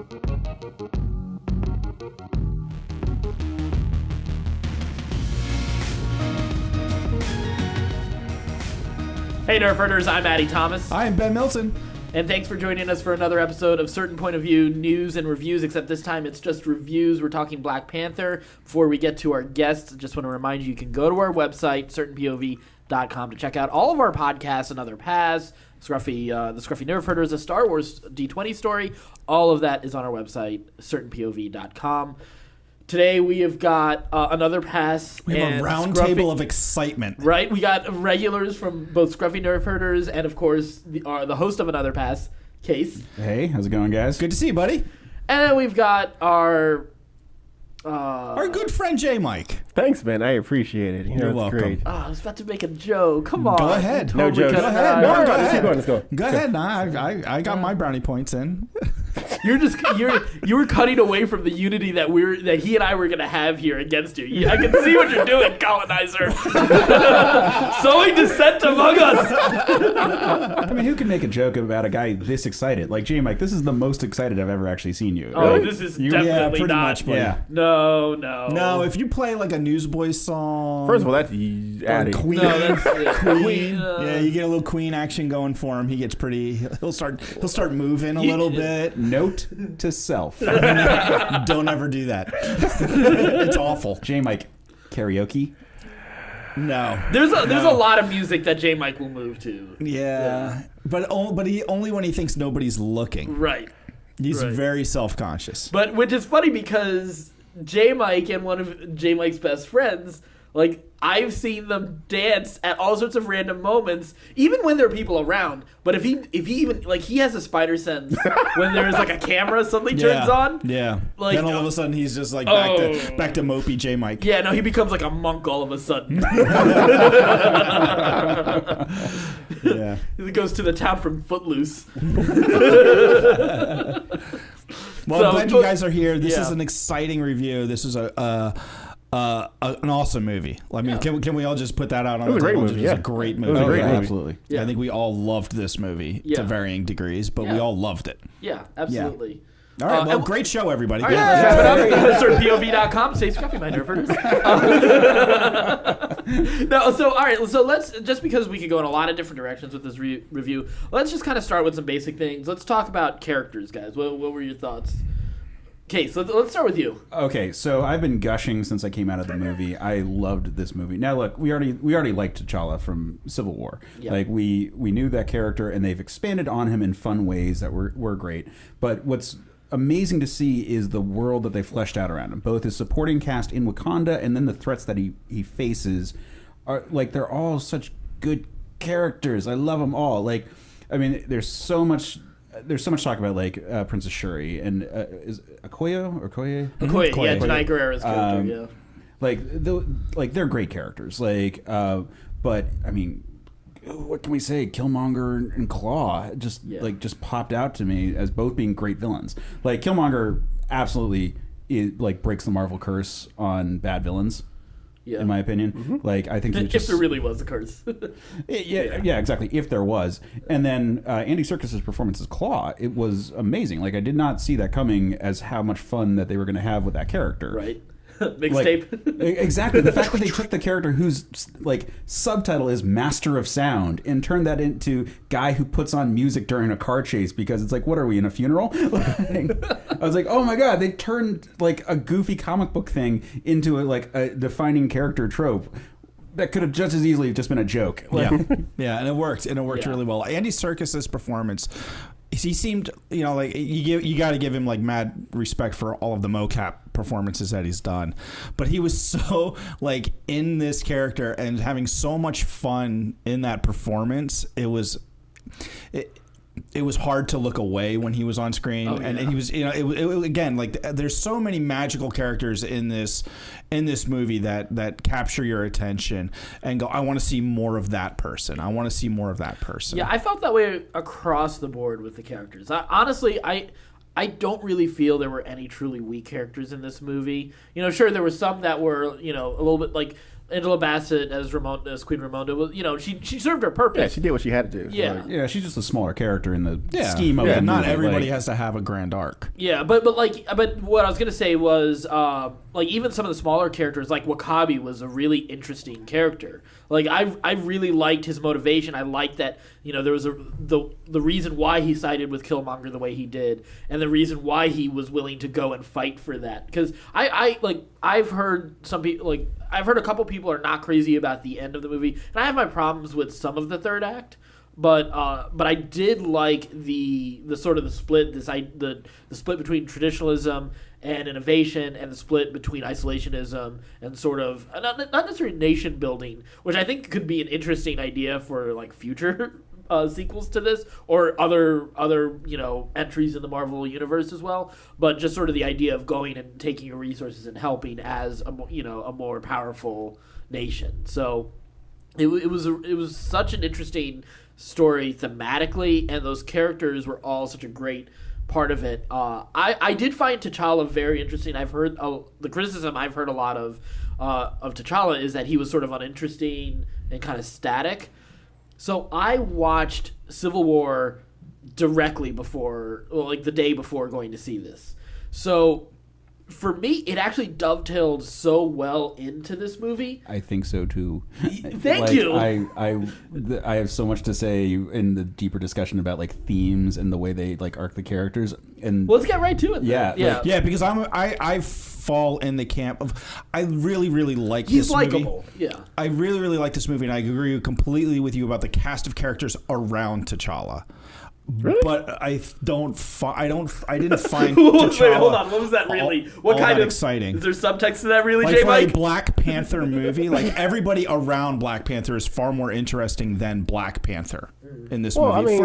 Hey Nerf Herders, I'm Addy Thomas. I'm Ben Milton. And thanks for joining us for another episode of Certain Point of View News and Reviews, except this time it's just reviews. We're talking Black Panther. Before we get to our guests, just want to remind you can go to our website, certainpov.com, to check out all of our podcasts and other paths. The Scruffy Nerf Herders, a Star Wars D20 story. All of that is on our website, certainpov.com. Today we have got another pass. We have a round table of excitement. Right? We got regulars from both Scruffy Nerf Herders and, of course, the host of Another Pass, Case. Hey, how's it going, guys? Good to see you, buddy. And then we've got our good friend Jmike. Thanks, man. I appreciate it. You're welcome. Great. I was about to make a joke. Come on. Go ahead. No joke. Go ahead. No, Go ahead. Let's go. Go ahead. I got my brownie points in. You were cutting away from the unity that he and I were gonna have here against you. I can see what you're doing, colonizer. Sowing dissent among us. I mean, who can make a joke about a guy this excited? Like, Jmike, this is the most excited I've ever actually seen you. Oh, right? this is Yeah, definitely pretty not. much, buddy. Yeah. No. No, if you play like a Newsboys song. First of all, that's or Addy. Queen. No, that's Queen. Yeah, you get a little Queen action going for him. He gets pretty. He'll start moving a little bit. Note to self. Don't ever do that. It's awful. Jmike, karaoke? No. There's a lot of music that J Mike will move to. Yeah. But he only when he thinks nobody's looking. Right. He's Right. very self-conscious. But which is funny because J Mike and one of J Mike's best friends, like, I've seen them dance at all sorts of random moments, even when there are people around. But if he even, like, he has a spider sense when there's like a camera suddenly turns on. Yeah. Like, then all of a sudden he's just like back to mopey J Mike. Yeah, no, he becomes like a monk all of a sudden. Yeah. He goes to the town from Footloose. Well, I'm glad you guys are here. This Yeah. is an exciting review. This is an awesome movie. I mean, can we all just put that out on the was a great table? movie, It was yeah. a great It movie. was a great movie. Absolutely. Yeah. I think we all loved this movie Yeah. to varying degrees, but we Yeah. all loved it. Yeah, absolutely. All right, well, and- great show, everybody. All right, let's wrap it up. CertainPOV.com. Stay scruffy, my nerfers. No, so all right, so let's, just because we could go in a lot of different directions with this review, let's just kind of start with some basic things. Let's talk about characters, guys. What were your thoughts? Okay, so let's start with you. Okay, so I've been gushing since I came out of the movie. I loved this movie. Now, look, we already liked T'Challa from Civil War. Yeah. Like, we knew that character, and they've expanded on him in fun ways that were great. But what's amazing to see is the world that they fleshed out around him. Both his supporting cast in Wakanda and then the threats that he faces are, like, they're all such good characters. I love them all. Like, I mean, there's so much talk about, like, Princess Shuri and is Okoye or Okoye? Okoye, yeah, Okoye. Denai Guerrera's character, Like they're great characters. Like, but I mean, what can we say? Killmonger and Claw just popped out to me as both being great villains. Like, Killmonger absolutely breaks the Marvel curse on bad villains. Yeah. In my opinion. Mm-hmm. Like, I think if there really was a curse. yeah, exactly. If there was. And then Andy Serkis's performance as Claw, it was amazing. Like, I did not see that coming as how much fun that they were going to have with that character. Right. Mixtape. Exactly. The fact that they took the character whose, like, subtitle is Master of Sound and turned that into guy who puts on music during a car chase, because it's like, what are we, in a funeral? Like, I was like, oh my god, they turned, like, a goofy comic book thing into a defining character trope that could have just as easily just been a joke. Yeah, yeah, and it worked, Yeah. really well. Andy Serkis's performance, he seemed, like, you got to give him, like, mad respect for all of the mocap performances that he's done, but he was so, like, in this character and having so much fun in that performance. It was hard to look away when he was on screen. And he was, again, like, there's so many magical characters in this movie that capture your attention and go, I want to see more of that person. I want to see more of that person. Yeah, I felt that way across the board with the characters. Honestly, I don't really feel there were any truly weak characters in this movie. Sure, there were some that were, a little bit like Angela Bassett as Queen Ramonda was, she served her purpose. Yeah, she did what she had to do. Yeah. Yeah, she's just a smaller character in the scheme of it. the Not movie. everybody has to have a grand arc. Yeah, but what I was gonna say was even some of the smaller characters, like Wakabi, was a really interesting character. Like I really liked his motivation. I liked that there was the reason why he sided with Killmonger the way he did, and the reason why he was willing to go and fight for that. Because I've heard some people I've heard a couple people are not crazy about the end of the movie, and I have my problems with some of the third act. But I did like the sort of the split the split between traditionalism and innovation, and the split between isolationism and sort of not necessarily nation building, which I think could be an interesting idea for future sequels to this, or other entries in the Marvel universe as well. But just sort of the idea of going and taking your resources and helping as a more powerful nation. So it was such an interesting story thematically, and those characters were all such a great part of it. I did find T'Challa very interesting. I've heard the criticism I've heard a lot of T'Challa is that he was sort of uninteresting and kind of static. So I watched Civil War directly before, the day before going to see this. So for me, it actually dovetailed so well into this movie. I think so too. Thank you. I have so much to say in the deeper discussion about themes and the way they arc the characters. And let's get right to it. Yeah, yeah. Because I fall in the camp of I really like He's this movie. likable. Yeah, I really like this movie, and I agree completely with you about the cast of characters around T'Challa. Really? But I didn't find Wait, hold on. What was that really? What kind of exciting? Is there subtext to that really, For a Jmike? Black Panther movie, everybody around Black Panther is far more interesting than Black Panther in this movie. I mean,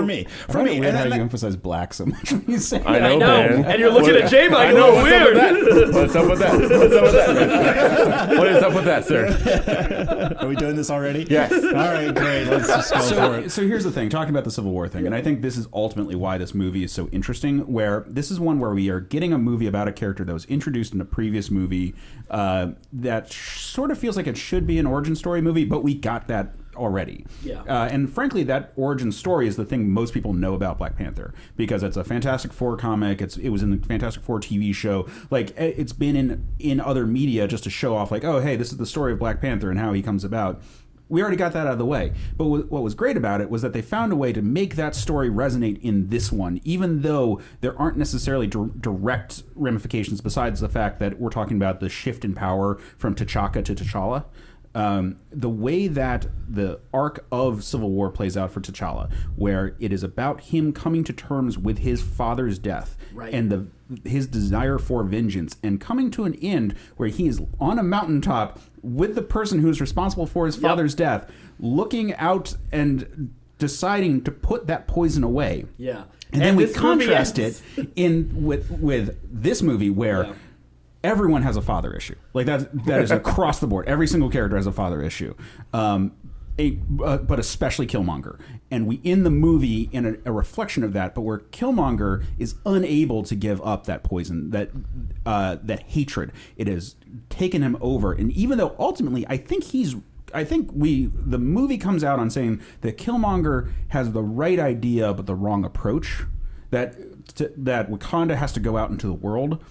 for me, weird how you emphasize black so much when you say I that. know, man. And you're looking at Jmike I a know. little weird. What's up with that? What's up with that? What is up with that, sir? Are we doing this already? Yes. All right, great. Let's just go for it. So here's the thing, talking about the Civil War thing, and I think this is ultimately why this movie is so interesting, where this is one where we are getting a movie about a character that was introduced in a previous movie that sort of feels like it should be an origin story movie, but we got that already. Yeah. And frankly, that origin story is the thing most people know about Black Panther, because it's a Fantastic Four comic. It was in the Fantastic Four TV show. It's been in other media just to show off, oh, hey, this is the story of Black Panther and how he comes about. We already got that out of the way. But what was great about it was that they found a way to make that story resonate in this one, even though there aren't necessarily direct ramifications besides the fact that we're talking about the shift in power from T'Chaka to T'Challa. The way that the arc of Civil War plays out for T'Challa, where it is about him coming to terms with his father's death, right, and his desire for vengeance, and coming to an end where he is on a mountaintop with the person who is responsible for his father's death, looking out and deciding to put that poison away. Yeah. And then we contrast it with this movie where everyone has a father issue. That is across the board. Every single character has a father issue. But especially Killmonger. And we end the movie in a reflection of that, but where Killmonger is unable to give up that poison, that hatred. It has taken him over. And even though ultimately I think the movie comes out on saying that Killmonger has the right idea but the wrong approach, that Wakanda has to go out into the world.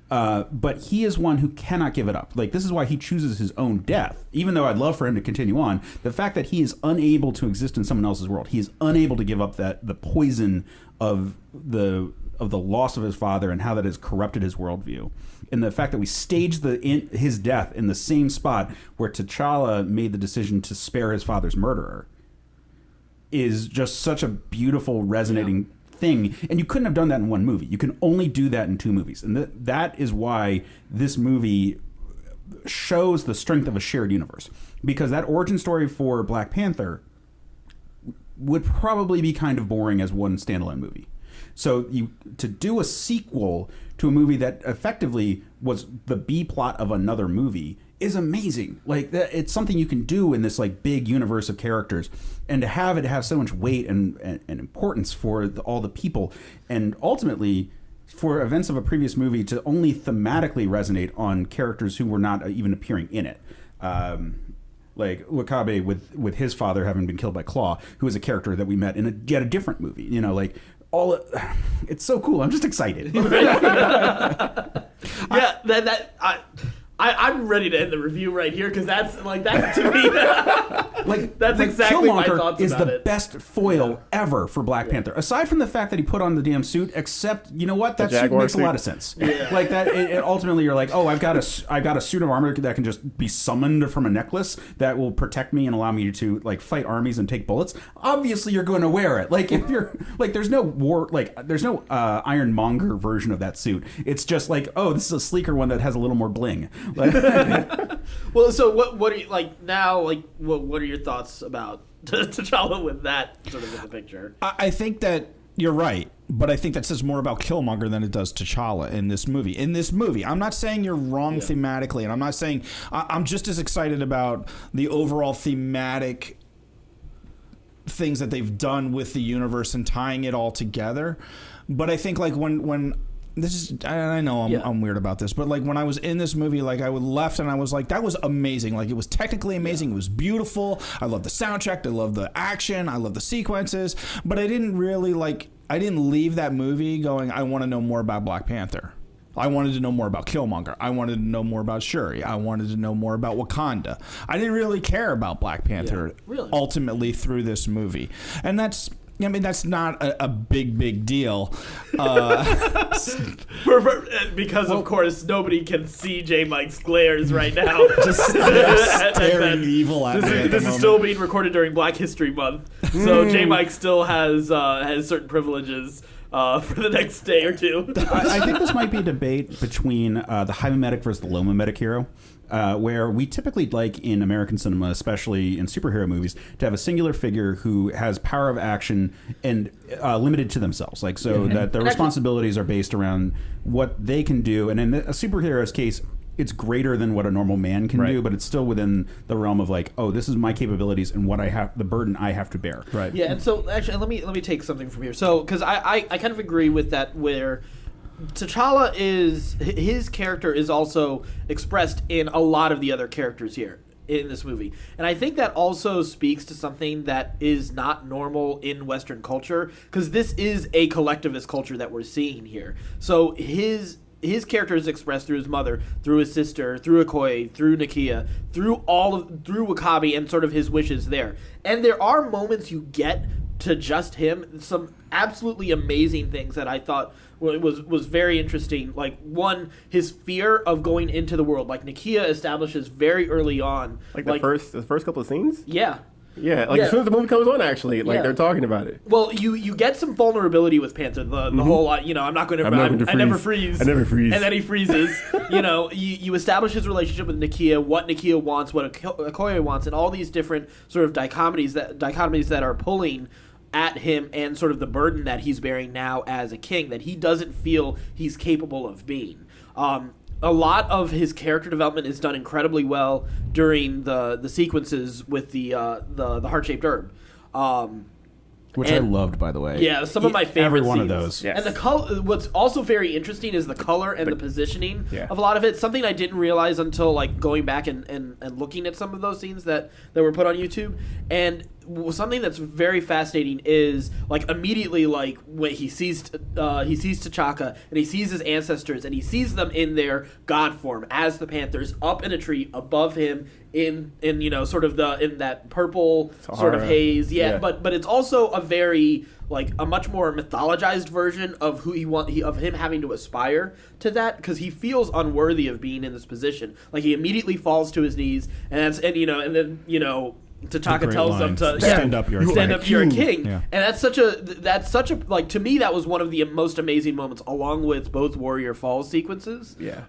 But he is one who cannot give it up. This is why he chooses his own death. Even though I'd love for him to continue on, the fact that he is unable to exist in someone else's world, he is unable to give up the poison of the loss of his father and how that has corrupted his worldview. And the fact that we staged his death in the same spot where T'Challa made the decision to spare his father's murderer is just such a beautiful, resonating thing. And you couldn't have done that in one movie. You can only do that in two movies. And that is why this movie shows the strength of a shared universe. Because that origin story for Black Panther would probably be kind of boring as one standalone movie. So to do a sequel to a movie that effectively was the B plot of another movie is amazing. It's something you can do in this big universe of characters, and to have it have so much weight and importance for all the people, and ultimately for events of a previous movie to only thematically resonate on characters who were not even appearing in it. like Wakabe with his father having been killed by Claw, who is a character that we met in yet a different movie. You know, like it's so cool. I'm just excited. I'm ready to end the review right here because that's to me. That's exactly my thoughts about it. Is the best foil ever for Black Panther, aside from the fact that he put on the damn suit. Except, you know what, that suit makes a lot of sense. Yeah. Like that. It ultimately, you're like, oh, I've got a suit of armor that can just be summoned from a necklace that will protect me and allow me to like fight armies and take bullets. Obviously, you're going to wear it. Like if you're like, there's no Ironmonger version of that suit. It's just like, oh, this is a sleeker one that has a little more bling. Well, so what are you like now? Like, what are your thoughts about T'Challa with that sort of in the picture? I think that you're right, but I think that says more about Killmonger than it does T'Challa in this movie. I'm not saying you're wrong thematically, and I'm not saying I'm just as excited about the overall thematic things that they've done with the universe and tying it all together. But I think like when this is, I know I'm weird about this, but like when I was in this movie, like I left and I was like, that was amazing. Like it was technically amazing. It was beautiful. I love the soundtrack. I love the action. I love the sequences. But I didn't leave that movie going, I want to know more about Black Panther. I wanted to know more about Killmonger. I wanted to know more about Shuri. I wanted to know more about Wakanda. I didn't really care about Black Panther ultimately through this movie. And that's not a big deal. Because, of course, nobody can see Jmike's glares right now. Just staring evil at me. This is still being recorded during Black History Month. So Jmike still has certain privileges for the next day or two. I think this might be a debate between the high mimetic versus the low mimetic hero. Where we typically like in American cinema, especially in superhero movies, to have a singular figure who has power of action and limited to themselves, like that their responsibilities are based around what they can do. And in a superhero's case, it's greater than what a normal man can do, but it's still within the realm of like, oh, this is my capabilities and what I have, the burden I have to bear. Right. Yeah. And so actually, let me take something from here. So because I kind of agree with that where T'Challa his character is also expressed in a lot of the other characters here in this movie. And I think that also speaks to something that is not normal in Western culture, because this is a collectivist culture that we're seeing here. So his character is expressed through his mother, through his sister, through Okoye, through Nakia, through Wakabi and sort of his wishes there. And there are moments you get to just him, some absolutely amazing things that I thought was very interesting. Like, one, his fear of going into the world. Like, Nakia establishes very early on. Like the first couple of scenes? Yeah. Yeah, as soon as the movie comes on, actually, they're talking about it. Well, you get some vulnerability with Panther. The whole, I never freeze. And then he freezes. You establish his relationship with Nakia, what Nakia wants, what Okoye wants, and all these different sort of dichotomies that are pulling at him, and sort of the burden that he's bearing now as a king that he doesn't feel he's capable of being. A lot of his character development is done incredibly well during the sequences with the heart-shaped herb. Which I loved, by the way. Yeah, some of my favorite every one scenes. Of those. Yes. And the color. What's also very interesting is the color and the positioning of a lot of it. Something I didn't realize until like going back and looking at some of those scenes that were put on YouTube. And something that's very fascinating is like immediately like when he sees T'Chaka and he sees his ancestors and he sees them in their god form as the Panthers up in a tree above him in sort of in that purple Sahara. Sort of haze. But it's also a very like a much more mythologized version of who of him having to aspire to that, because he feels unworthy of being in this position. Like he immediately falls to his knees and then T'Chaka tells them to stand up, you're a king. Yeah. And that's such a like, to me that was one of the most amazing moments, along with both Warrior Falls sequences. Yeah.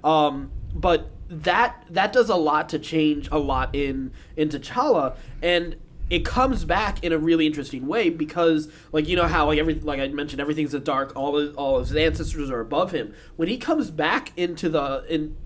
But that does a lot to change a lot in T'Challa, and it comes back in a really interesting way, because like how like I mentioned, everything's in dark, all of his ancestors are above him. When he comes back into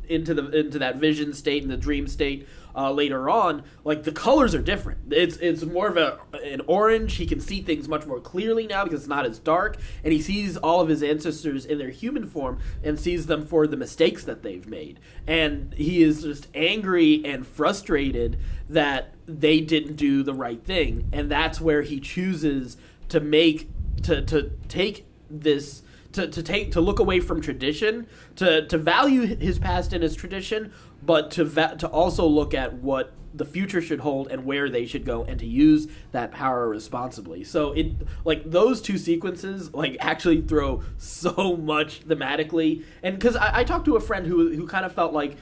into that vision state and the dream state later on, like the colors are different. It's more of an orange. He can see things much more clearly now because it's not as dark, and he sees all of his ancestors in their human form and sees them for the mistakes that they've made. And he is just angry and frustrated that they didn't do the right thing, and that's where he chooses to look away from tradition, to value his past and his tradition, but to also look at what the future should hold and where they should go, and to use that power responsibly. So it, like, those two sequences like actually throw so much thematically. And because I talked to a friend who kind of felt like,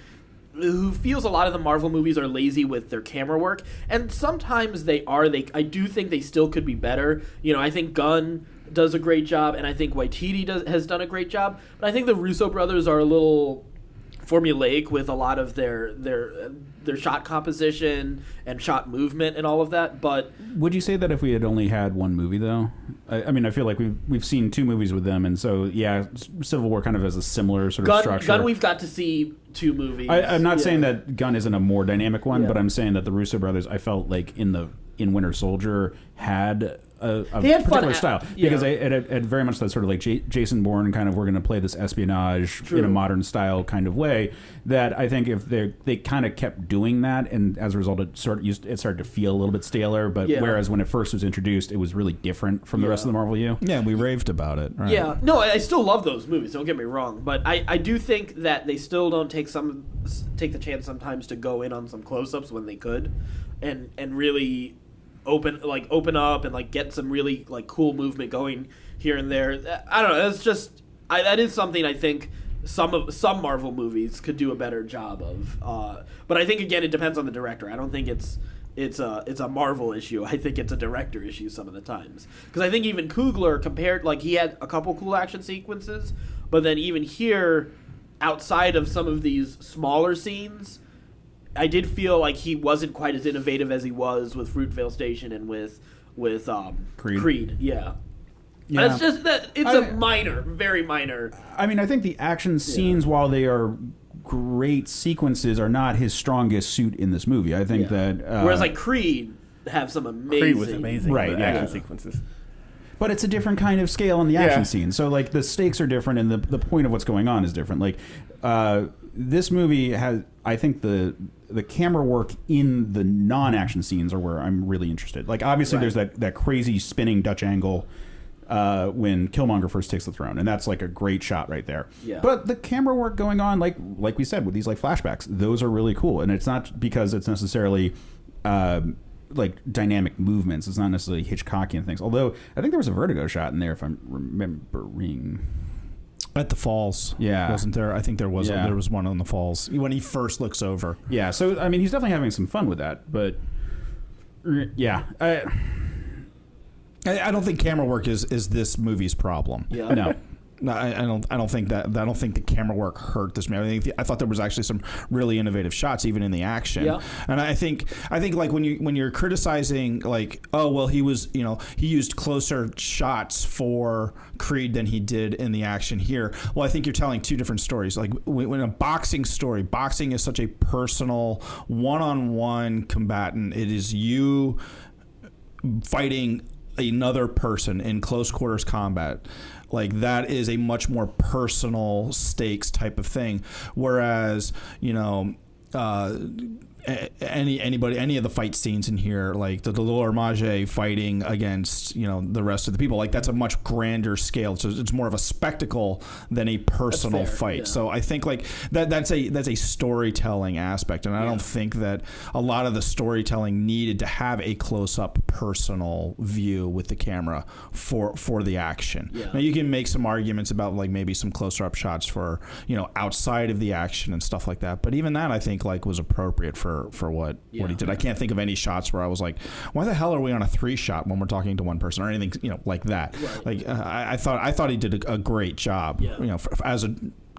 who feels a lot of the Marvel movies are lazy with their camera work, and sometimes they are. I do think they still could be better. You know, I think Gunn does a great job, and I think Waititi has done a great job. But I think the Russo brothers are a little formulaic with a lot of their shot composition and shot movement and all of that. But would you say that if we had only had one movie, though? I mean, I feel like we've seen two movies with them, and so yeah, Civil War kind of has a similar sort of structure. Gunn, we've got to see two movies. I'm not saying that Gunn isn't a more dynamic one, but I'm saying that the Russo brothers, I felt like in Winter Soldier had a particular style, because it had very much that sort of like Jason Bourne kind of, we're going to play this espionage in a modern style kind of way, that I think if they kind of kept doing that, and as a result it started to feel a little bit staler, but whereas when it first was introduced it was really different from the rest of the Marvel U. Yeah, we raved about it. Right? Yeah, no, I still love those movies, don't get me wrong, but I do think that they still don't take the chance sometimes to go in on some close-ups when they could, and really open up and like get some really like cool movement going here and there. I don't know. That's just that is something I think some Marvel movies could do a better job of. But I think again it depends on the director. I don't think it's a Marvel issue. I think it's a director issue some of the times, because I think even Coogler compared, like, he had a couple cool action sequences, but then even here, outside of some of these smaller scenes, I did feel like he wasn't quite as innovative as he was with Fruitvale Station and with Creed. Yeah. It's just that it's a minor, very minor. I mean, I think the action scenes, while they are great sequences, are not his strongest suit in this movie. I think that whereas like Creed have some amazing, Creed was amazing, right? Action sequences. But it's a different kind of scale in the action scene. So like the stakes are different, and the point of what's going on is different. Like this movie has, I think the camera work in the non-action scenes are where I'm really interested. Like obviously there's that crazy spinning Dutch angle when Killmonger first takes the throne, and that's like a great shot right there. Yeah. But the camera work going on, like we said, with these like flashbacks, those are really cool. And it's not because it's necessarily like dynamic movements. It's not necessarily Hitchcockian things. Although I think there was a Vertigo shot in there, if I'm remembering. At the falls, wasn't there? I think there was. There was one on the falls when he first looks over. Yeah, so I mean, he's definitely having some fun with that. But yeah, I don't think camera work is this movie's problem. Yeah, no. No, I don't think that. I don't think the camera work hurt this movie. I thought there was actually some really innovative shots, even in the action. Yeah. And I think like when you're criticizing, like, oh well, he used closer shots for Creed than he did in the action here. Well, I think you're telling two different stories. Like when a boxing story, boxing is such a personal, one-on-one combatant. It is you fighting another person in close quarters combat. Like that is a much more personal stakes type of thing, whereas any of the fight scenes in here, like the Dolor Mage fighting against the rest of the people, like that's a much grander scale. So it's more of a spectacle than a personal fight. Yeah. So I think like that's a storytelling aspect, and I don't think that a lot of the storytelling needed to have a close up personal view with the camera for the action. Yeah. Now you can make some arguments about like maybe some closer up shots for outside of the action and stuff like that, but even that I think like was appropriate for what he did. I can't think of any shots where I was like, why the hell are we on a 3-shot when we're talking to one person or anything like that. Right. Like I thought he did a great job. Yeah.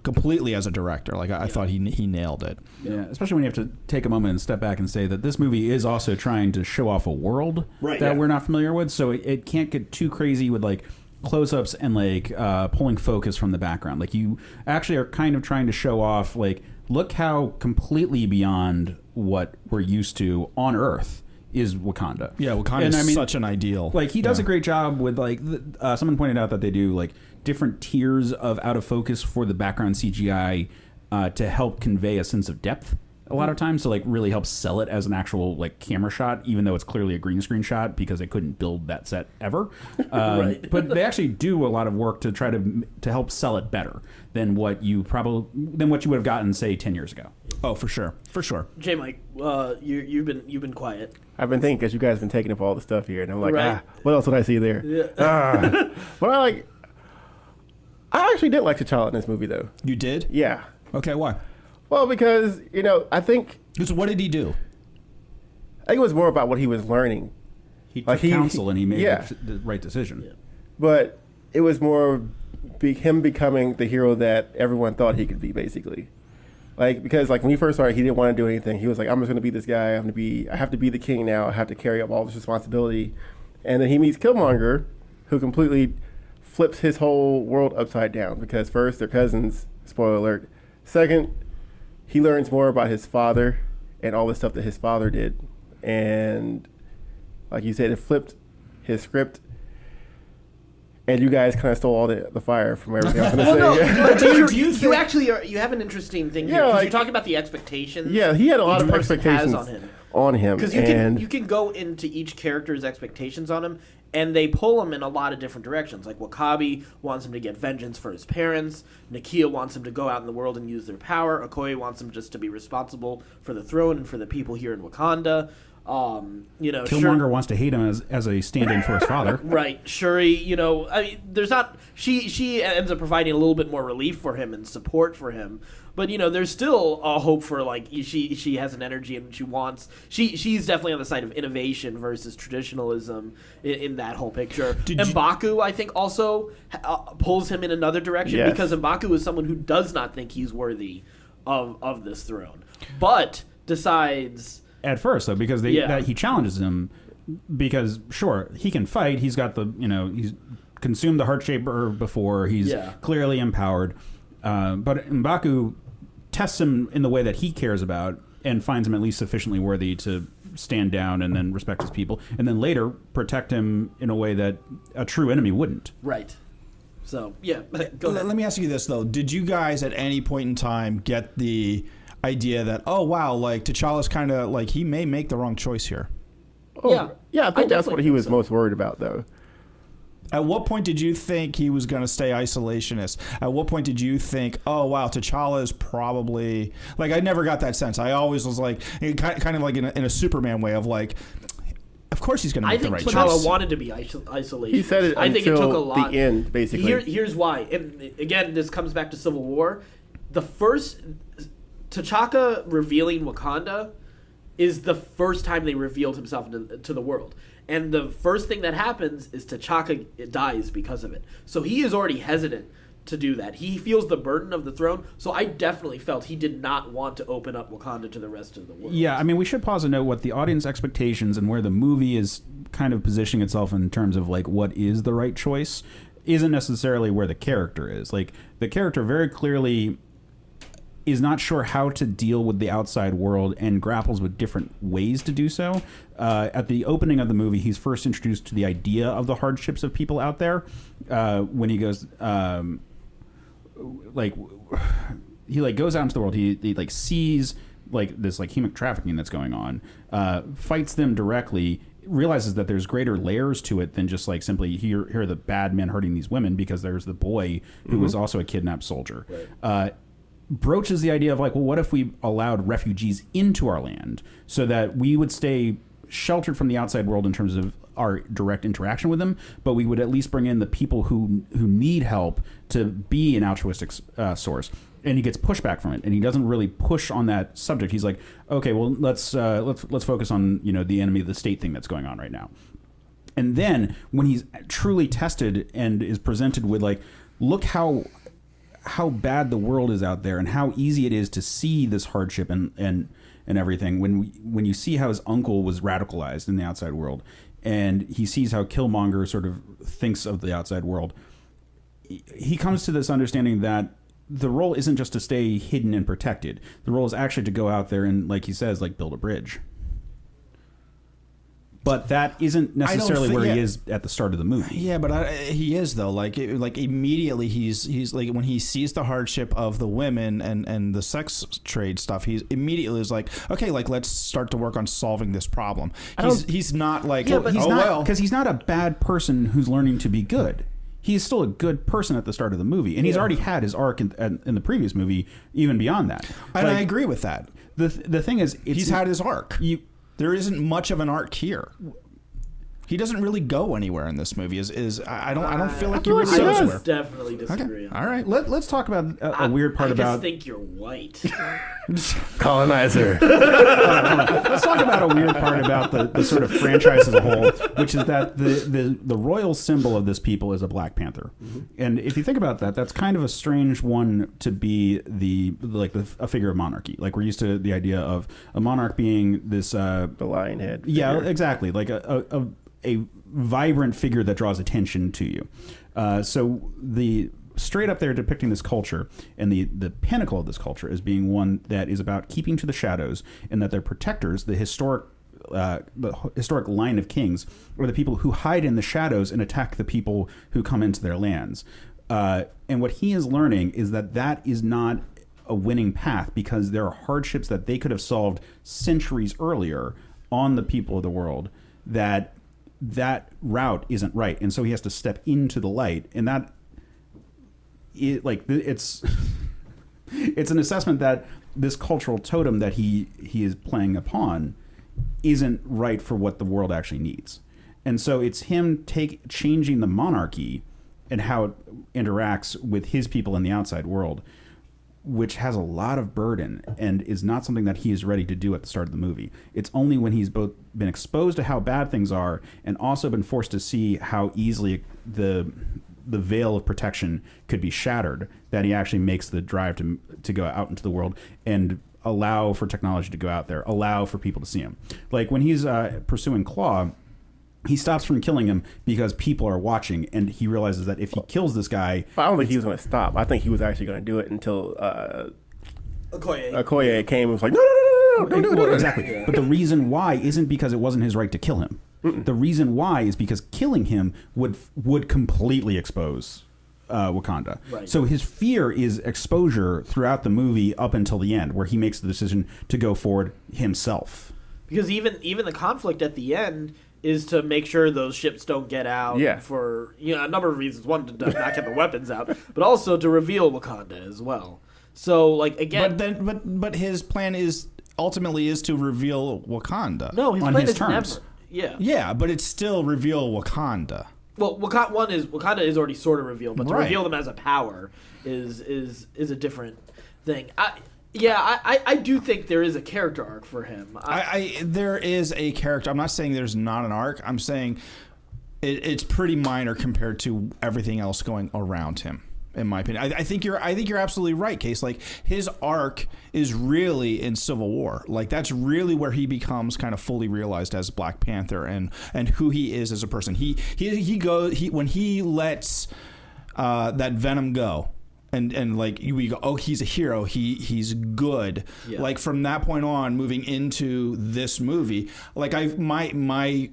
Completely as a director. Like I thought he nailed it. Yeah, especially when you have to take a moment and step back and say that this movie is also trying to show off a world that we're not familiar with. So it can't get too crazy with like close-ups and like pulling focus from the background. Like you actually are kind of trying to show off, like, look how completely beyond what we're used to on Earth is Wakanda. Yeah, Wakanda is such an ideal. Like he does a great job with like someone pointed out that they do like different tiers of out of focus for the background CGI to help convey a sense of depth. A lot of times to like really help sell it as an actual like camera shot, even though it's clearly a green screen shot because they couldn't build that set ever. Right. But they actually do a lot of work to try to help sell it better than what you would have gotten, say, 10 years ago. Oh, for sure, for sure. Jmike, you've been quiet. I've been thinking because you guys have been taking up all the stuff here, and I'm like, Right. what else would I see there? Yeah. But I actually did like T'Challa in this movie, though. You did? Yeah. Okay, why? Well, because I think Because what did he do? it was more about what he was learning, He took Like counsel and he made yeah. the right decision. Yeah. but it was more him becoming the hero that everyone thought he could be, basically. Like, because like when he first started, he didn't want to do anything. He was like, I'm just going to be this guy. I have to be the king now. I have to carry up all this responsibility. And then he meets Killmonger, who completely flips his whole world upside down. Because first, they're cousins. Spoiler alert. Second, he learns more about his father and all the stuff that his father did. And like you said, it flipped his script. And you guys kind of stole all the fire from everything I was going to say. But Do you you think- actually you have an interesting thing here Yeah, because like- you're talking about the expectations. Yeah, he had a lot each of person expectations has on him. Because you can go into each character's expectations on him, and they pull him in a lot of different directions. Like Wakabi wants him to get vengeance for his parents. Nakia wants him to go out in the world and use their power. Okoye wants him just to be responsible for the throne and for the people here in Wakanda. Killmonger wants to hate him as a stand-in for his father. Right, Shuri, I mean, there's not... She ends up providing a little bit more relief for him and support for him. But, there's still a hope for, like, she has an energy and she wants... She's definitely on the side of innovation versus traditionalism in that whole picture. M'Baku, I think, also pulls him in another direction because M'Baku is someone who does not think he's worthy of this throne. But decides... At first, though, because that he challenges him, because sure he can fight. He's got he's consumed the heart shaper before. He's clearly empowered, but M'Baku tests him in the way that he cares about and finds him at least sufficiently worthy to stand down and then respect his people, and then later protect him in a way that a true enemy wouldn't. Right. So go ahead. Let me ask you this though: did you guys at any point in time get the idea that like T'Challa's kind of like he may make the wrong choice here? I think that's what he was most worried about, though. At what point did you think he was going to stay isolationist? At what point did you think, T'Challa is probably... Like, I never got that sense. I always was like, kind of like in a Superman way of like, of course he's going to make the right choice. I think T'Challa wanted to be isolationist. He said it I think it took a lot. The end, basically. Here's why. Again, this comes back to Civil War. The first... T'Chaka revealing Wakanda is the first time they revealed himself to the world. And the first thing that happens is T'Chaka dies because of it. So he is already hesitant to do that. He feels the burden of the throne. So I definitely felt he did not want to open up Wakanda to the rest of the world. Yeah, I mean, we should pause and note what the audience expectations and where the movie is kind of positioning itself in terms of like what is the right choice isn't necessarily where the character is. Like the character very clearly is not sure how to deal with the outside world and grapples with different ways to do so. At the opening of the movie, he's first introduced to the idea of the hardships of people out there. When he goes, he goes out into the world. He like sees like this like human trafficking that's going on, fights them directly. Realizes that there's greater layers to it than just like simply here are the bad men hurting these women, because there's the boy who was also a kidnapped soldier. Right. Broaches the idea of like, well, what if we allowed refugees into our land so that we would stay sheltered from the outside world in terms of our direct interaction with them, but we would at least bring in the people who need help to be an altruistic source. And he gets pushback from it, and he doesn't really push on that subject. He's like, okay, well, let's focus on the enemy of the state thing that's going on right now. And then when he's truly tested and is presented with like, look how bad the world is out there and how easy it is to see this hardship and everything, when you see how his uncle was radicalized in the outside world, and he sees how Killmonger sort of thinks of the outside world. He comes to this understanding that the role isn't just to stay hidden and protected. The role is actually to go out there and, like he says, like build a bridge. But that isn't necessarily where he is at the start of the movie. Yeah, but he is though. Like immediately, he's like when he sees the hardship of the women and the sex trade stuff. He's immediately is like, okay, like let's start to work on solving this problem. He's not like because he's not a bad person who's learning to be good. He's still a good person at the start of the movie, and he's already had his arc in the previous movie, even beyond that. And I agree with that. The thing is, he's had his arc. There isn't much of an arc here. He doesn't really go anywhere in this movie. I don't feel like he really goes anywhere. Definitely disagree. Okay. All right. Let's talk about a weird part about. I just think you're white. Colonizer. Let's talk about a weird part about the sort of franchise as a whole, which is that the royal symbol of this people is a Black Panther, and if you think about that, that's kind of a strange one to be a figure of monarchy. Like we're used to the idea of a monarch being this the lion head. Yeah, exactly. Like a vibrant figure that draws attention to you. So the straight up there depicting this culture and the pinnacle of this culture as being one that is about keeping to the shadows and that their protectors, the historic line of kings, are the people who hide in the shadows and attack the people who come into their lands. And what he is learning is that is not a winning path because there are hardships that they could have solved centuries earlier on the people of the world that route isn't right, and so he has to step into the light, and it's an assessment that this cultural totem that he is playing upon isn't right for what the world actually needs, and so it's him changing the monarchy and how it interacts with his people in the outside world, which has a lot of burden and is not something that he is ready to do at the start of the movie. It's only when he's both been exposed to how bad things are and also been forced to see how easily the veil of protection could be shattered that he actually makes the drive to go out into the world and allow for technology to go out there, allow for people to see him. Like when he's pursuing Claw, he stops from killing him because people are watching, and he realizes that if he kills this guy... But I don't think he was going to stop. I think he was actually going to do it until Okoye came and was like, no, don't do it. Exactly. Yeah. But the reason why isn't because it wasn't his right to kill him. The reason why is because killing him would completely expose Wakanda. Right. So his fear is exposure throughout the movie up until the end, where he makes the decision to go forward himself. Because even the conflict at the end is to make sure those ships don't get out for a number of reasons. One, to not get the weapons out, but also to reveal Wakanda as well. So, like, again... But his plan ultimately to reveal Wakanda. No, his on plan his is terms. never... Yeah. Yeah, but it's still reveal Wakanda. Well, Wakanda is already sort of revealed, but to reveal them as a power is a different thing. I do think there is a character arc for him. There is a character. I'm not saying there's not an arc. I'm saying it's pretty minor compared to everything else going around him. In my opinion, I think you're absolutely right, Case. Like his arc is really in Civil War. Like that's really where he becomes kind of fully realized as Black Panther and who he is as a person. When he lets that Venom go. And like we go, oh, he's a hero. He's good. Yeah. Like from that point on, moving into this movie, like my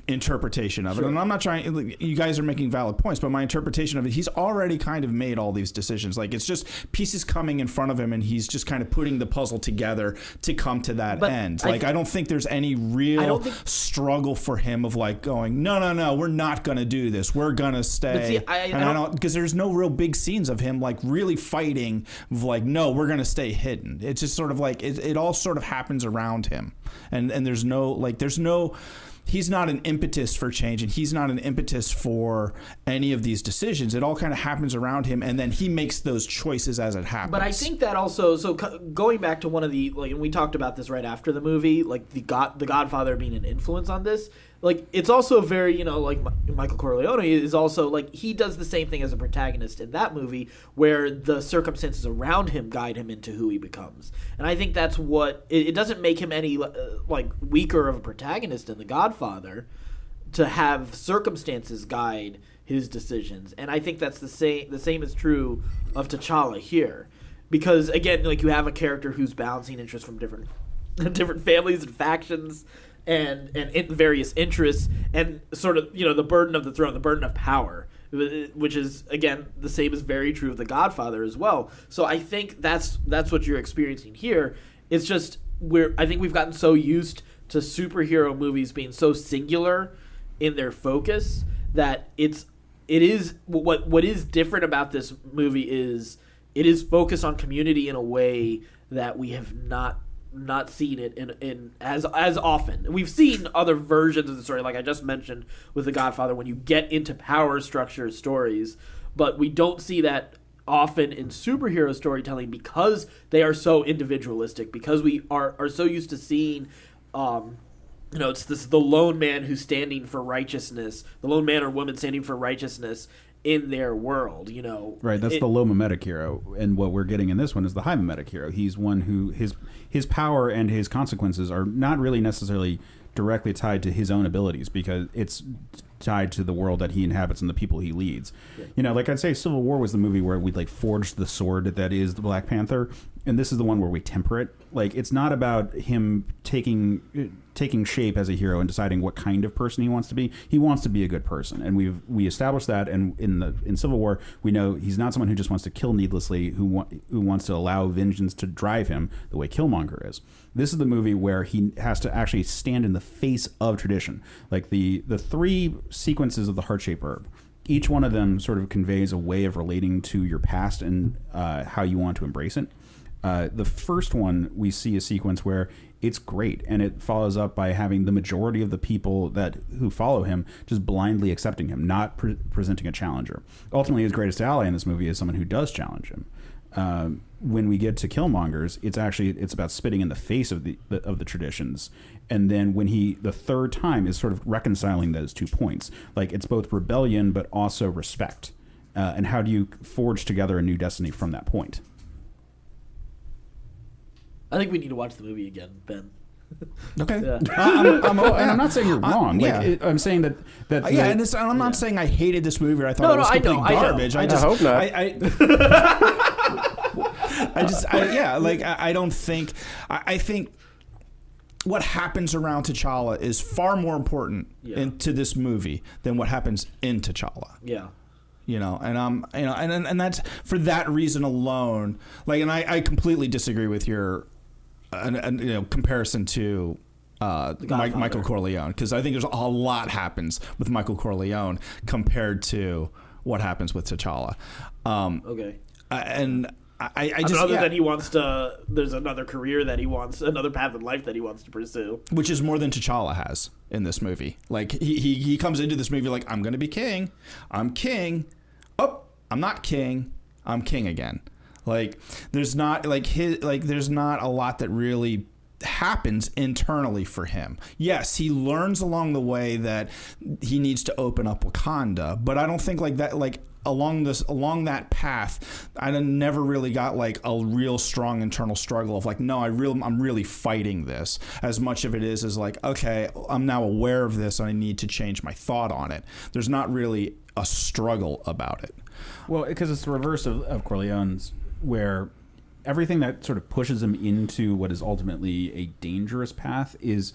interpretation of it, and I'm not trying. You guys are making valid points, but my interpretation of it, he's already kind of made all these decisions. Like it's just pieces coming in front of him, and he's just kind of putting the puzzle together to come to that end. Like I don't think there's any real struggle for him of like going, no, we're not gonna do this. We're gonna stay. But see, I don't because there's no real big scenes of him like really fighting like no, we're gonna stay hidden. It's just sort of like it all sort of happens around him, and there's no he's not an impetus for change, and he's not an impetus for any of these decisions. It all kind of happens around him, and then he makes those choices as it happens. But I think that also, so going back to one of the, like, and we talked about this right after the movie, like the Godfather being an influence on this, like it's also very, like Michael Corleone is also like, he does the same thing as a protagonist in that movie where the circumstances around him guide him into who he becomes. And I think that's what, it doesn't make him any like weaker of a protagonist in The Godfather, to have circumstances guide his decisions. And I think that's the same is true of T'Challa here. Because again, like, you have a character who's balancing interests from different families and factions and various interests, and sort of, the burden of the throne, the burden of power, which is, again, the same is very true of The Godfather as well. So I think that's what you're experiencing here. It's just I think we've gotten so used to superhero movies being so singular in their focus that it is what is different about this movie is it is focused on community in a way that we have not seen it in as often. We've seen other versions of the story, like I just mentioned with The Godfather, when you get into power structure stories, but we don't see that often in superhero storytelling because they are so individualistic, because we are so used to seeing it's the lone man who's standing for righteousness, the lone man or woman standing for righteousness in their world, Right, that's the low mimetic hero, and what we're getting in this one is the high mimetic hero. He's one who his power and his consequences are not really necessarily directly tied to his own abilities, because it's tied to the world that he inhabits and the people he leads. Yeah. Like I'd say Civil War was the movie where we forged the sword that is the Black Panther, and this is the one where we temper it. Like, it's not about him taking shape as a hero and deciding what kind of person he wants to be. He wants to be a good person, and we established that. And in Civil War, we know he's not someone who just wants to kill needlessly, who wants to allow vengeance to drive him the way Killmonger is. This is the movie where he has to actually stand in the face of tradition. Like the three sequences of the heart-shaped herb, each one of them sort of conveys a way of relating to your past and how you want to embrace it. The first one, we see a sequence where it's great, and it follows up by having the majority of the people who follow him just blindly accepting him, not presenting a challenger. Ultimately, his greatest ally in this movie is someone who does challenge him. When we get to Killmonger's, it's about spitting in the face of the traditions, and then when the third time is sort of reconciling those 2 points. Like, it's both rebellion but also respect, and how do you forge together a new destiny from that point? I think we need to watch the movie again, Ben. Okay. Yeah. I'm not saying you're wrong. I'm saying that and I'm not saying I hated this movie or I thought it was complete garbage. I hope not. I think what happens around T'Challa is far more important to this movie than what happens in T'Challa. Yeah. And that's for that reason alone. Like, and I completely disagree with your comparison to Michael Corleone, because I think there's a lot happens with Michael Corleone compared to what happens with T'Challa. Okay. And I just other than he wants to, there's another career that he wants, another path in life that he wants to pursue, which is more than T'Challa has in this movie. Like, he comes into this movie like, I'm gonna be king, I'm king. Oh, I'm not king, I'm king again. Like, there's not there's not a lot that really happens internally for him. Yes, he learns along the way that he needs to open up Wakanda, but I don't think along that path, I never really got like a real strong internal struggle of like, no, I'm really fighting this, as much of it is like, okay, I'm now aware of this and I need to change my thought on it. There's not really a struggle about it. Well, because it's the reverse of Corleone's, where everything that sort of pushes him into what is ultimately a dangerous path is,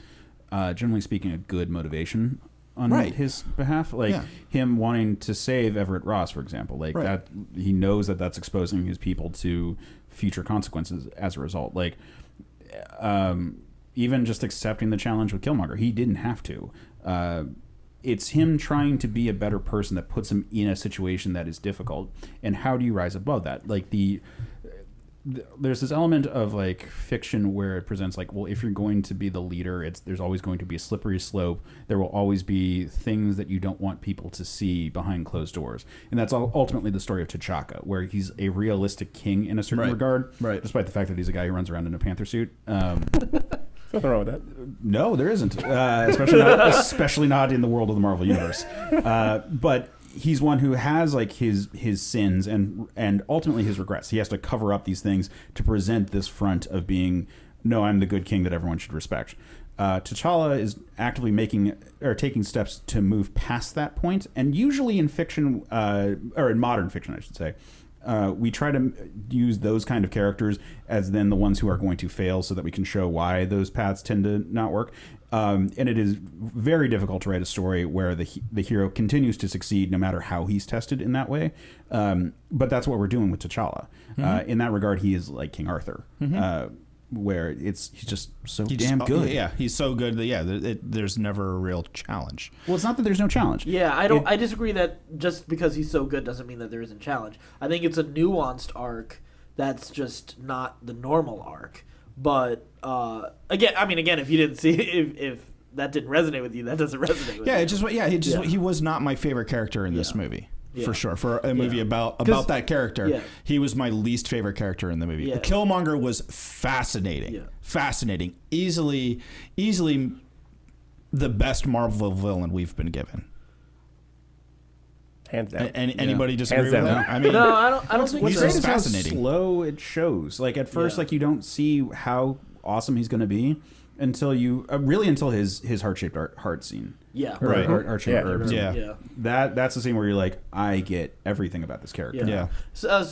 generally speaking, a good motivation on his behalf. Like, him wanting to save Everett Ross, for example. Like, that he knows that that's exposing his people to future consequences as a result. Like, even just accepting the challenge with Killmonger, he didn't have to. It's him trying to be a better person that puts him in a situation that is difficult. And how do you rise above that? Like, there's this element of like fiction where it presents like, well, if you're going to be the leader, there's always going to be a slippery slope. There will always be things that you don't want people to see behind closed doors. And that's ultimately the story of T'Chaka, where he's a realistic king in a certain regard, despite the fact that he's a guy who runs around in a panther suit. Nothing wrong with that. No, there isn't. Especially not in the world of the Marvel Universe. But he's one who has like his sins and ultimately his regrets. He has to cover up these things to present this front of being, no, I'm the good king that everyone should respect. T'Challa is actively taking steps to move past that point, and usually in fiction, or in modern fiction, I should say, we try to use those kind of characters as then the ones who are going to fail, so that we can show why those paths tend to not work. And it is very difficult to write a story where the hero continues to succeed no matter how he's tested in that way. But that's what we're doing with T'Challa. In that regard, he is like King Arthur. Where he's just so damn good. Yeah, he's so good that there's never a real challenge. Well, it's not that there's no challenge. Yeah, I disagree that just because he's so good doesn't mean that there isn't challenge. I think it's a nuanced arc that's just not the normal arc. But again, if you didn't see if that didn't resonate with you, that doesn't resonate with you. He was not my favorite character in this movie. Yeah. For sure, for a movie about that character, he was my least favorite character in the movie. Yeah. Killmonger was fascinating, easily the best Marvel villain we've been given. Hands down. Anybody disagree with Hands that? down. I mean, no, I don't think What's he's great just is how fascinating. slow it shows. Like at first, like you don't see how awesome he's going to be until his heart-shaped heart scene. Yeah. Right. Heart-shaped herb. Yeah. That's the scene where you're like, I get everything about this character. Yeah. So,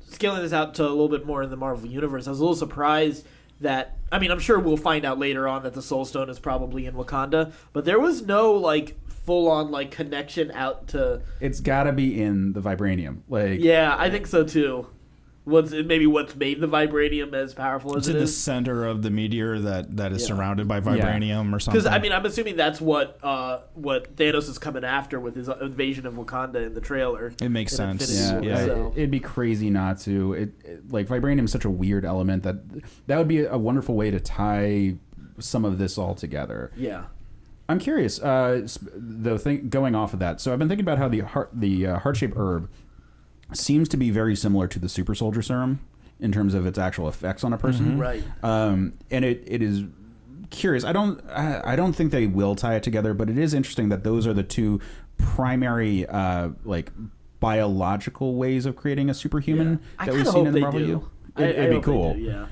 scaling this out to a little bit more in the Marvel Universe, I was a little surprised that, I'm sure we'll find out later on that the Soul Stone is probably in Wakanda, but there was no, like, full-on, like, connection out to... It's got to be in the vibranium. Like, yeah, I think so, too. What's made the vibranium as powerful as It's it in the is? center of the meteor that is surrounded by vibranium or something. Because I'm assuming that's what Thanos is coming after with his invasion of Wakanda in the trailer. It makes in sense. Infinity War, so. It'd be crazy not to. Like vibranium is such a weird element that would be a wonderful way to tie some of this all together. Yeah. I'm curious, going off of that. So I've been thinking about how the heart-shaped herb seems to be very similar to the super soldier serum in terms of its actual effects on a person. Right. And it is curious. I don't think they will tie it together, but it is interesting that those are the two primary like biological ways of creating a superhuman that we've seen in the Marvel U. It'd be cool. Yeah.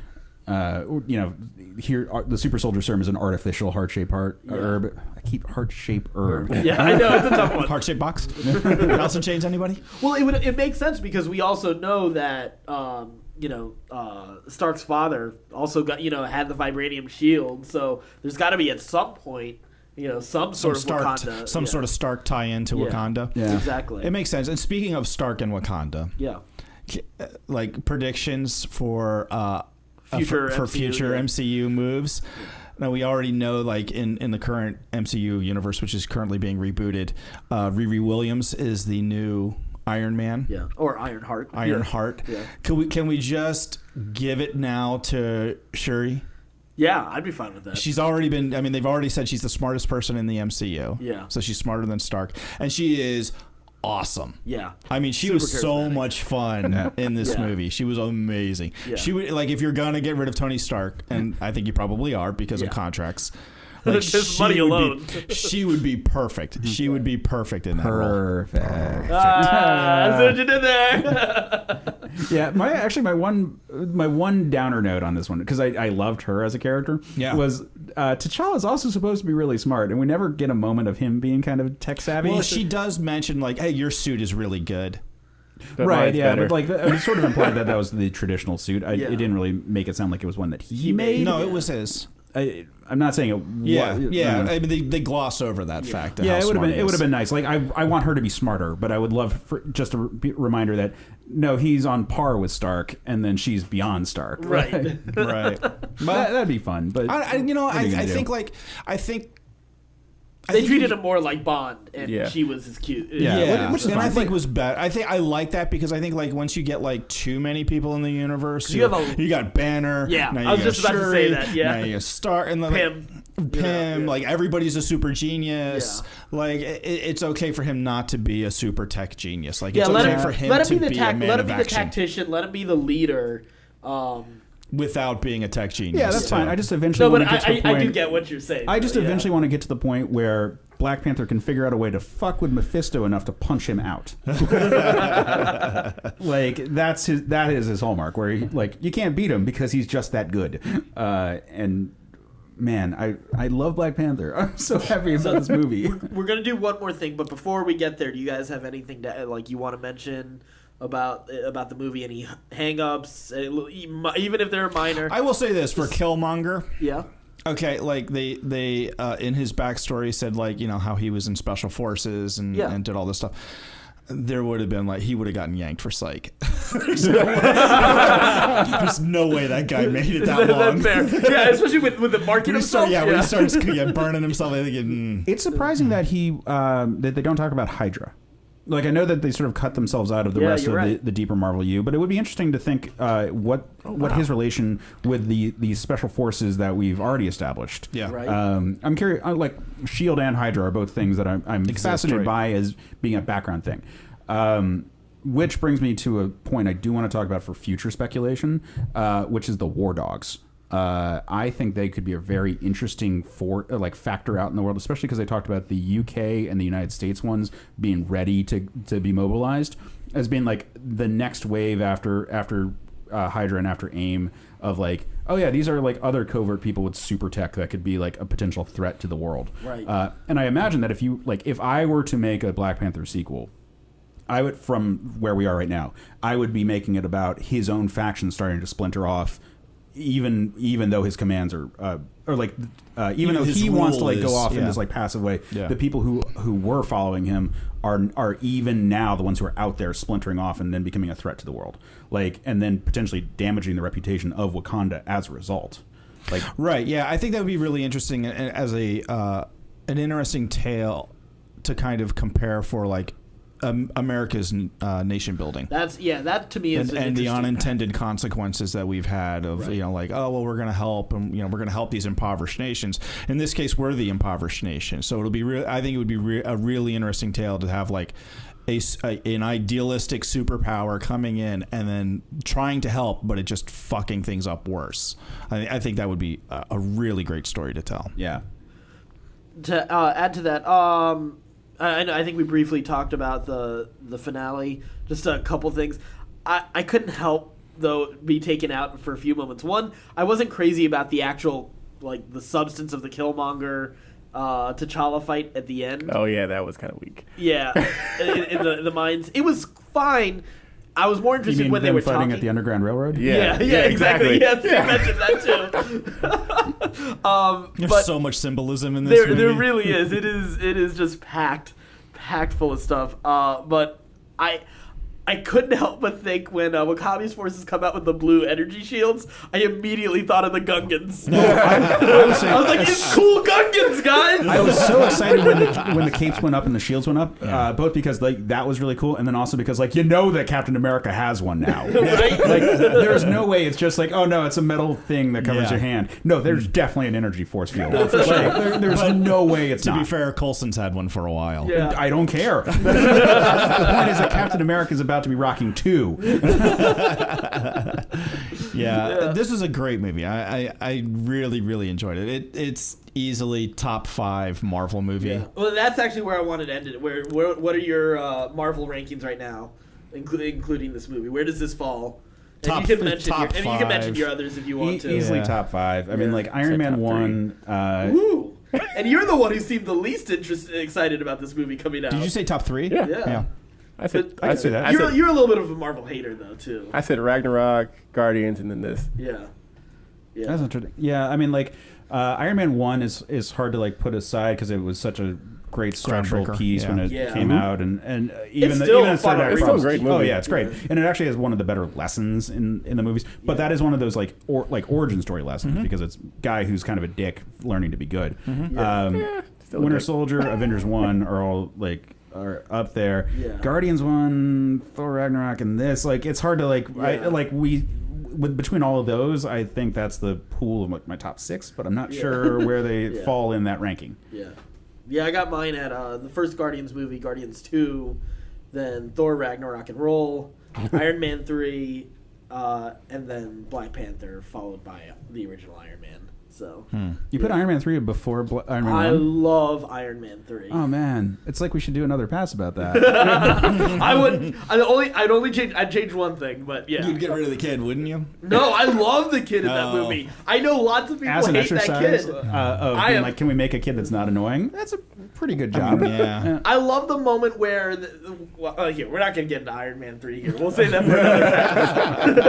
Here the super soldier serum is an artificial heart-shaped herb. I keep heart-shaped herb. Yeah, I know, it's a tough one. Heart-shaped box. Nelson Chains, anybody? Well, it makes sense because we also know that Stark's father also got had the vibranium shield, so there's got to be at some point some sort of Wakanda, sort of Stark tie-in to Wakanda. Yeah, exactly. It makes sense. And speaking of Stark and Wakanda, like predictions for future MCU moves. Now we already know, like in the current MCU universe, which is currently being rebooted, Riri Williams is the new Iron Man. Yeah, or Ironheart. Ironheart. Yeah. Can we just give it now to Shuri? Yeah, I'd be fine with that. She's already been. I mean, they've already said she's the smartest person in the MCU. Yeah. So she's smarter than Stark, and she is awesome. Yeah. I mean, she Super was so charismatic. much fun in this movie. She was amazing. Yeah. She would, like, if you're gonna get rid of Tony Stark, and I think you probably are because of contracts. Like, Just money alone. She would be perfect. She would be perfect in that role. Perfect. I see what you did there. Yeah, my one downer note on this one, because I loved her as a character, was T'Challa is also supposed to be really smart, and we never get a moment of him being kind of tech savvy. Well, she does mention, like, hey, your suit is really good. Right, yeah, better. but like it was sort of implied that was the traditional suit. It didn't really make it sound like it was one that he made. No, it was his. I'm not saying it. Yeah. I mean, they gloss over that fact. Yeah, it would have been nice. Like I want her to be smarter, but I would love just a reminder that no, he's on par with Stark, and then she's beyond Stark. Right. Right. But that'd be fun. But I think They treated him more like Bond, and Yeah. she was his cute. which is and fine. I think was bad. I like that because I think, like, once you get like too many people in the universe, You have you got Banner. Yeah, now you I was got just about to say that, yeah. now you got Stark and then Pym. like everybody's a super genius. Yeah. Like it's okay for him not to be a super tech genius. Like Yeah, it's let okay him, for him let him to be the be a man let him of be the action tactician. Let him be the leader. without being a tech genius. yeah, that's fine. I just eventually No, want but to get to the point. I do get what you're saying. I just though, eventually want to get to the point where Black Panther can figure out a way to fuck with Mephisto enough to punch him out. Like that is his hallmark, where he, like, you can't beat him because he's just that good. And man, I love Black Panther. I'm so happy about this movie. We're gonna do one more thing, but before we get there, do you guys have anything to you want to mention about the movie? Any hang-ups, even if they're minor? I will say this for Killmonger. Yeah. Okay, like they in his backstory said how he was in special forces and did all this stuff. There would have been he would have gotten yanked for psych. There's no way that guy made it that long. That's fair. Yeah, especially with the market himself. When he starts burning himself, I think it's surprising that that they don't talk about Hydra. I know that they sort of cut themselves out of the rest of the deeper Marvel U, but it would be interesting to think what his relation with the special forces that we've already established. Yeah, right. I'm curious. Shield and Hydra are both things that I'm fascinated by as being a background thing. Which brings me to a point I do want to talk about for future speculation, which is the War Dogs. I think they could be a very interesting factor out in the world, especially because they talked about the UK and the United States ones being ready to be mobilized as being the next wave after Hydra and after AIM of these are other covert people with super tech that could be a potential threat to the world. Right. And I imagine that if I were to make a Black Panther sequel, I would, from where we are right now, I would be making it about his own faction starting to splinter off. Even though his commands are even though he wants to go off in this passive way, the people who were following him are even now the ones who are out there splintering off and then becoming a threat to the world, and then potentially damaging the reputation of Wakanda as a result. Right, yeah, I think that would be really interesting as an interesting tale to kind of compare for America's nation building. That to me is and the unintended consequences that we've had of we're going to help and we're going to help these impoverished nations. In this case, we're the impoverished nation, so it'll be I think it would be a really interesting tale to have an idealistic superpower coming in and then trying to help, but it just fucking things up worse. I think that would be a really great story to tell. Yeah. To add to that, I think we briefly talked about the finale. Just a couple things. I couldn't help, though, be taken out for a few moments. One, I wasn't crazy about the actual, the substance of the Killmonger T'Challa fight at the end. Oh, yeah, that was kind of weak. Yeah, in the mines. It was fine. I was more interested when they were fighting talking at the Underground Railroad. Yeah, exactly. Yes, you mentioned that too. There's so much symbolism in this movie. There really is. It is just packed full of stuff. But I couldn't help but think when Wakabi's forces come out with the blue energy shields, I immediately thought of the Gungans. I was like, it's cool Gungans, guys! I was so excited when the capes went up and the shields went up, both because that was really cool, and then also because that Captain America has one now. Right? There's no way it's just oh no, it's a metal thing that covers your hand. No, there's definitely an energy force field. No, for sure. There's no way it's to not. be fair, Coulson's had one for a while. Yeah. I don't care. The point is that Captain America is about to be rocking two. This is a great movie. I really, really enjoyed it. It's easily top 5 Marvel movie. Yeah. Well, that's actually where I wanted to end it. What are your Marvel rankings right now, including this movie? Where does this fall? Top you can mention 5. You can mention your others if you want to. Easily top 5. I mean, Iron Man 1. Ooh. And you're the one who seemed the least excited about this movie coming out. Did you say top 3? Yeah. I said that. You're a little bit of a Marvel hater, though, too. I said Ragnarok, Guardians, and then this. Yeah. That's interesting. Yeah, I mean, Iron Man 1 is hard to put aside because it was such a great structural piece when it came out, and even the third act. It's still a great movie. Oh yeah, it's great, and it actually has one of the better lessons in the movies. But that is one of those origin story lessons because it's a guy who's kind of a dick learning to be good. Winter Soldier, Avengers 1 are all are up there. Yeah. Guardians 1, Thor Ragnarok, and this it's hard to between all of those, I think that's the pool of my top 6, but I'm not sure where they fall in that ranking. Yeah, I got mine at the first Guardians movie, Guardians 2, then Thor Ragnarok and Roll, Iron Man 3, and then Black Panther, followed by the original Iron Man. So You put Iron Man 3 before Iron Man 1? I love Iron Man 3. Oh man, it's like we should do another pass about that. I'd change one thing, but yeah. You'd get rid of the kid, wouldn't you? No, I love the kid in that No. movie. I know lots of people As an hate that exercise kid. of I being am- like, can we make a kid that's not annoying? That's a pretty good job. Yeah. I love the moment where here, we're not going to get into Iron Man 3 here. We'll save that for another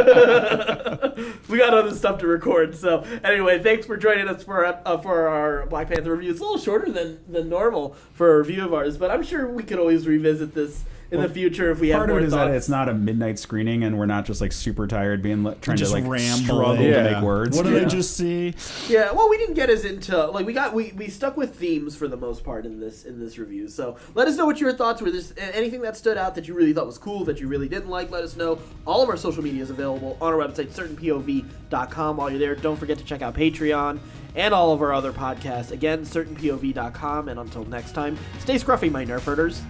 time. We got other stuff to record. So anyway, thanks for joining us for our Black Panther review. It's a little shorter than normal for a review of ours, but I'm sure we could always revisit this in the future if we have Part more of it is thoughts. that it's not a midnight screening, and we're not just like super tired trying Just to like ramble. struggle Yeah. to make words. What did I just see? Yeah, well, we didn't get as into like we stuck with themes for the most part in this review. So let us know what your thoughts were. This anything that stood out that you really thought was cool that you really didn't like. Let us know. All of our social media is available on our website certainpov.com. While you're there, don't forget to check out Patreon and all of our other podcasts. Again, certainpov.com. And until next time, stay scruffy, my nerfers.